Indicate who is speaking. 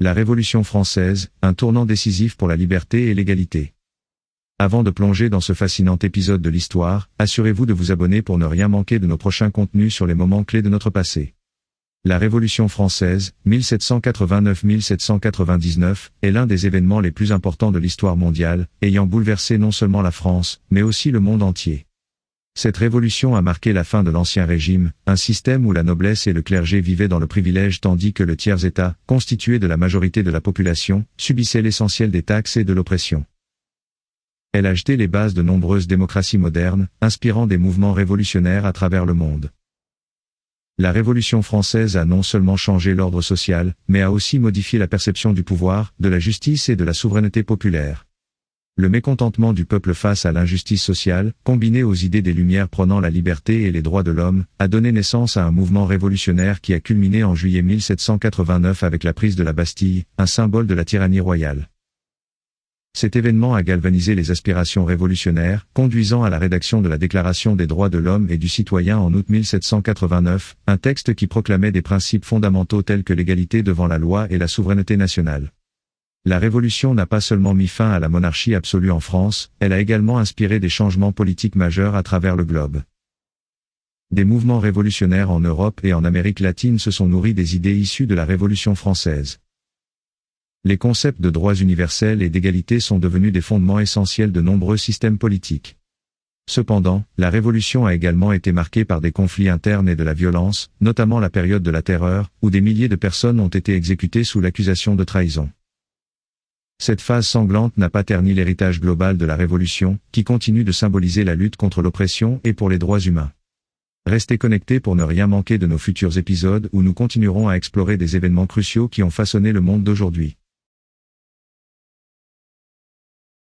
Speaker 1: La Révolution française, un tournant décisif pour la liberté et l'égalité. Avant de plonger dans ce fascinant épisode de l'histoire, assurez-vous de vous abonner pour ne rien manquer de nos prochains contenus sur les moments clés de notre passé. La Révolution française, 1789-1799, est l'un des événements les plus importants de l'histoire mondiale, ayant bouleversé non seulement la France, mais aussi le monde entier. Cette révolution a marqué la fin de l'Ancien Régime, un système où la noblesse et le clergé vivaient dans le privilège tandis que le tiers-État, constitué de la majorité de la population, subissait l'essentiel des taxes et de l'oppression. Elle a jeté les bases de nombreuses démocraties modernes, inspirant des mouvements révolutionnaires à travers le monde. La Révolution française a non seulement changé l'ordre social, mais a aussi modifié la perception du pouvoir, de la justice et de la souveraineté populaire. Le mécontentement du peuple face à l'injustice sociale, combiné aux idées des Lumières prônant la liberté et les droits de l'homme, a donné naissance à un mouvement révolutionnaire qui a culminé en juillet 1789 avec la prise de la Bastille, un symbole de la tyrannie royale. Cet événement a galvanisé les aspirations révolutionnaires, conduisant à la rédaction de la Déclaration des droits de l'homme et du citoyen en août 1789, un texte qui proclamait des principes fondamentaux tels que l'égalité devant la loi et la souveraineté nationale. La Révolution n'a pas seulement mis fin à la monarchie absolue en France, elle a également inspiré des changements politiques majeurs à travers le globe. Des mouvements révolutionnaires en Europe et en Amérique latine se sont nourris des idées issues de la Révolution française. Les concepts de droits universels et d'égalité sont devenus des fondements essentiels de nombreux systèmes politiques. Cependant, la Révolution a également été marquée par des conflits internes et de la violence, notamment la période de la Terreur, où des milliers de personnes ont été exécutées sous l'accusation de trahison. Cette phase sanglante n'a pas terni l'héritage global de la Révolution, qui continue de symboliser la lutte contre l'oppression et pour les droits humains. Restez connectés pour ne rien manquer de nos futurs épisodes où nous continuerons à explorer des événements cruciaux qui ont façonné le monde d'aujourd'hui.